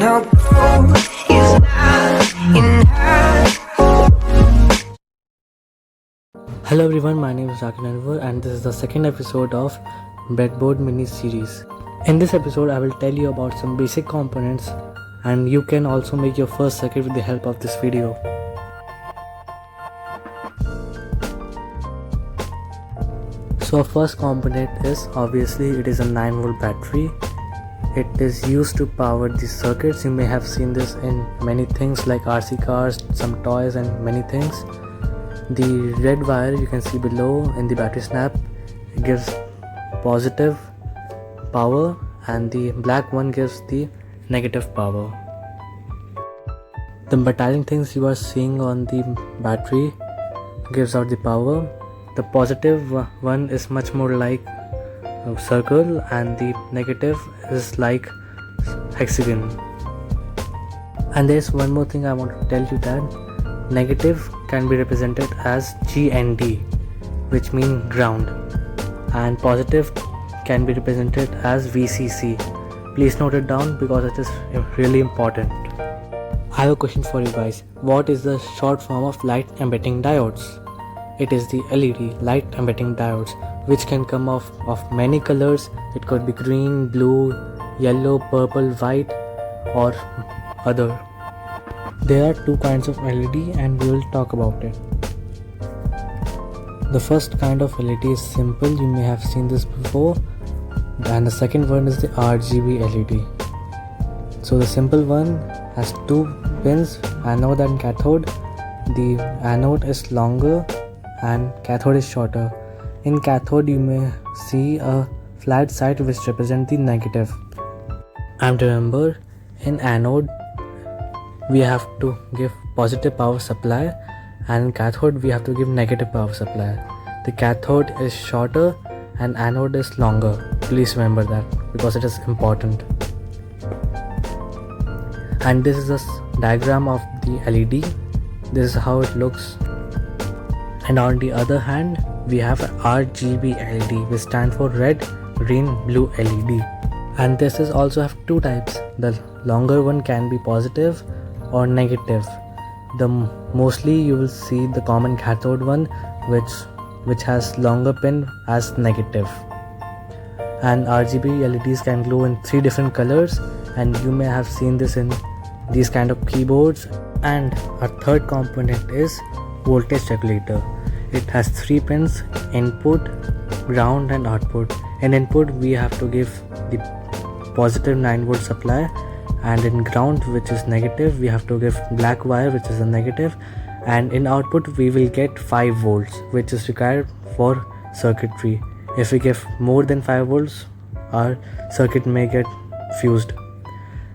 your goal is not enough. Hello everyone, my name is Rakin Anwar and this is the second episode of Breadboard mini series. In this episode I will tell you about some basic components and you can also make your first circuit with the help of this video. So our first component is obviously it is a 9V battery. It is used to power the circuits. You may have seen this in many things like RC cars, some toys and many things. The red wire you can see below in the battery snap gives positive power and the black one gives the negative power. The metallic things you are seeing on the battery gives out the power. The positive one is much more like a circle and the negative is like hexagon. And there's one more thing I want to tell you, that negative can be represented as GND, which means ground, and positive can be represented as VCC. Please note it down because it is really important. I have a question for you guys. What is the short form of light emitting diodes? It is the LED, light emitting diodes, which can come of many colors. It could be green, blue, yellow, purple, white or other. There are two kinds of LED and we will talk about it. The first kind of LED is simple, you may have seen this before, and the second one is the RGB LED. So the simple one has two pins, anode and cathode. The anode is longer and cathode is shorter. In cathode you may see a flat side which represents the negative. And remember, in anode we have to give positive power supply and in cathode we have to give negative power supply. The cathode is shorter and anode is longer. Please remember that because it is important. And this is a diagram of the LED. This is how it looks. And on the other hand we have RGB LED, which stands for red, green, blue LED. And this is also have two types. The longer one can be positive or negative. Mostly you will see the common cathode one which has longer pin as negative. And RGB LEDs can glow in 3 different colors and you may have seen this in these kind of keyboards. And our third component is voltage regulator. It has 3 pins: input, ground and output. In input we have to give the positive 9V supply, and in ground, which is negative, we have to give black wire, which is a negative, and in output we will get 5 volts, which is required for circuitry. If we give more than 5 volts, our circuit may get fused.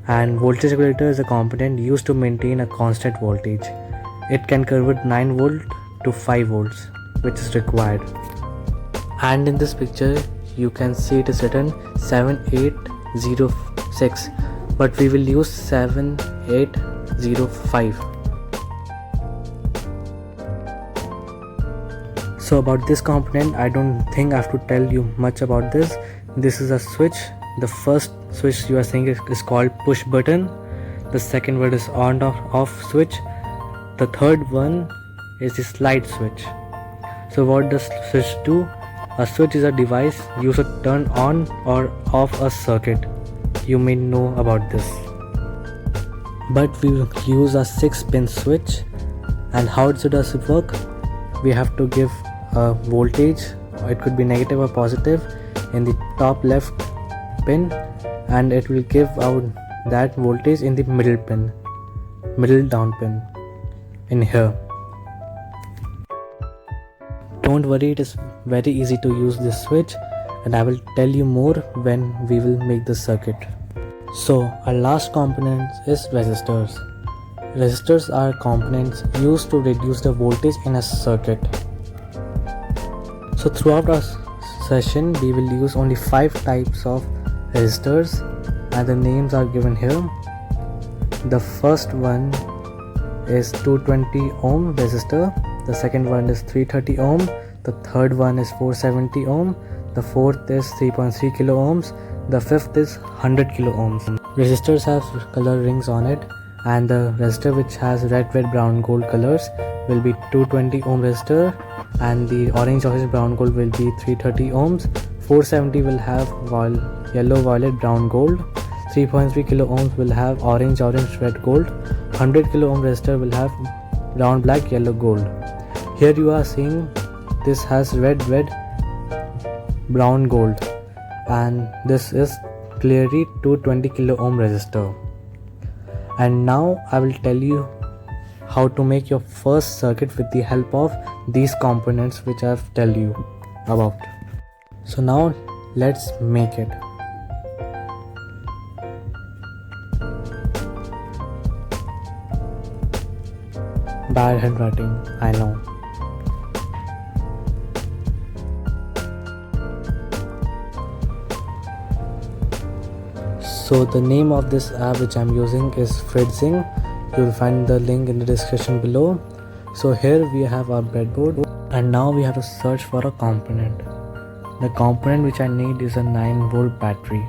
And voltage regulator is a component used to maintain a constant voltage. It can convert 9 volt to 5 volts, which is required. And in this picture you can see it is written 7806, but we will use 7805. So about this component, I don't think I have to tell you much about this. This is a switch. The first switch you are seeing is called push button. The second one is on or off switch. The third one is the slide switch. So what does switch do? A switch is a device used to turn on or off a circuit. You may know about this. But we will use a 6-pin switch. And how does it work? We have to give a voltage, it could be negative or positive, in the top left pin, and it will give out that voltage in the middle down pin in here. Don't worry, it is very easy to use this switch and I will tell you more when we will make the circuit. So our last component is resistors. Resistors are components used to reduce the voltage in a circuit. So throughout our session we will use only 5 types of resistors and the names are given here. The first one is 220 ohm resistor, the second one is 330 ohm, the third one is 470 ohm, the fourth is 3.3 kilo ohms, The fifth is 100 kilo ohms. Resistors have color rings on it, and the resistor which has red, brown, gold colors will be 220 ohm resistor, and the orange, brown, gold will be 330 ohms. 470 will have yellow, violet, brown, gold. 3.3 kilo ohms will have orange, red, gold. 100 kilo ohm resistor will have brown, black, yellow, gold. Here you are seeing this has red, brown, gold, and this is clearly 220 kilo ohm resistor. And now I will tell you how to make your first circuit with the help of these components which I have tell you about. So now let's make it. Bad handwriting, I know. So the name of this app which I'm using is Fritzing. You will find the link in the description below. So here we have our breadboard, and now we have to search for a component. The component which I need is a 9-volt battery.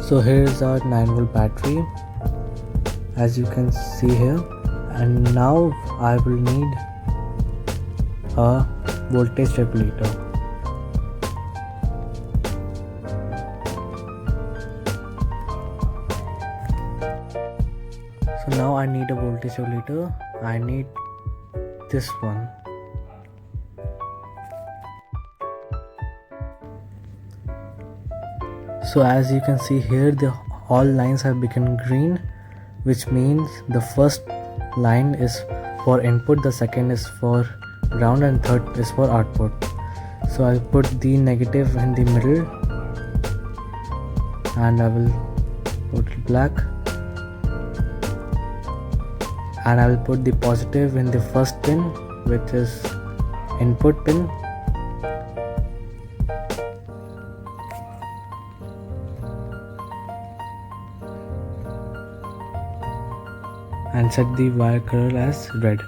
So here is our 9-volt battery, as you can see here, and now I will need a voltage regulator. So now I need a voltage regulator. I need this one. So as you can see here, all lines have become green, which means the first line is for input, the second is for ground, and third is for output. So I'll put the negative in the middle, and I will put it black, and I will put the positive in the first pin, which is input pin, and set the wire color as red.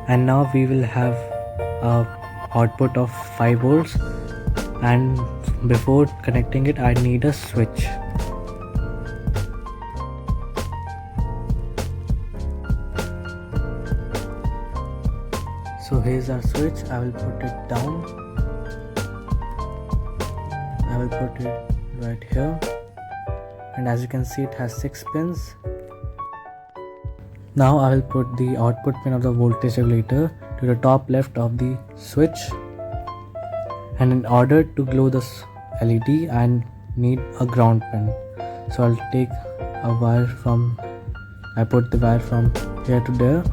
And now we will have a output of 5 volts, and before connecting it I need a switch. So here's our switch. I will put it down. I will put it right here, and as you can see it has 6 pins. Now I will put the output pin of the voltage regulator to the top left of the switch, and in order to glow this LED I need a ground pin. So I'll take a wire I put the wire from here to there,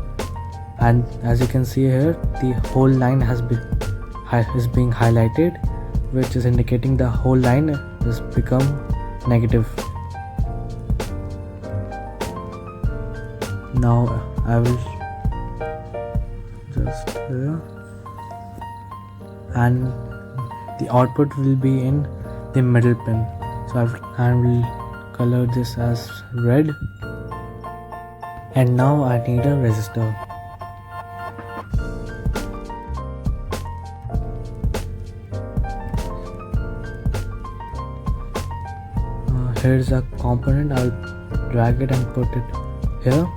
and as you can see here the whole line is being highlighted, which is indicating the whole line has become negative. Now I will just here, and the output will be in the middle pin. So I will color this as red, and now I need a resistor. Here's a component. I'll drag it and put it here.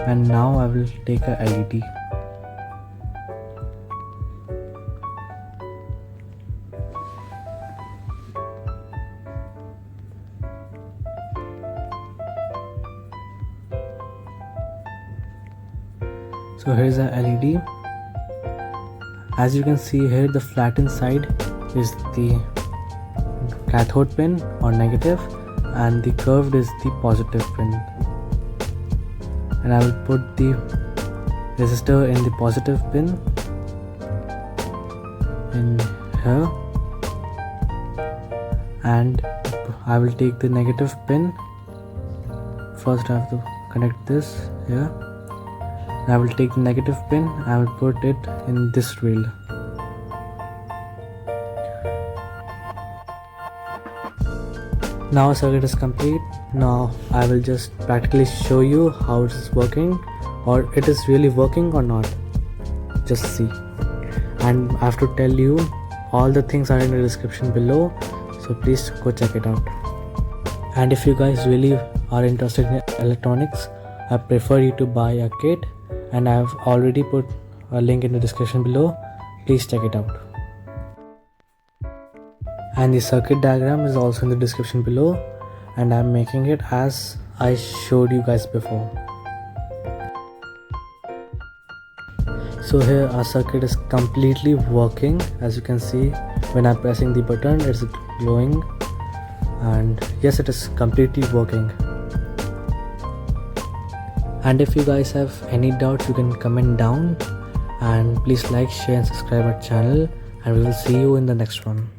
And now I will take a LED. So here's a LED. As you can see here, the flattened side is the cathode pin or negative, and the curved is the positive pin. And I will put the resistor in the positive pin in here, and I will take the negative pin. First I have to connect this here. I will take the negative pin, I will put it in this rail. Now our circuit is complete. Now I will just practically show you how it is working, or it is really working or not. Just see. And I have to tell you, all the things are in the description below, so please go check it out. And if you guys really are interested in electronics, I prefer you to buy a kit, and I have already put a link in the description below. Please check it out. And the circuit diagram is also in the description below, and I'm making it as I showed you guys before. So here our circuit is completely working. As you can see, when I'm pressing the button, it's glowing, and yes, it is completely working. And if you guys have any doubts, you can comment down, and please like, share and subscribe our channel, and we will see you in the next one.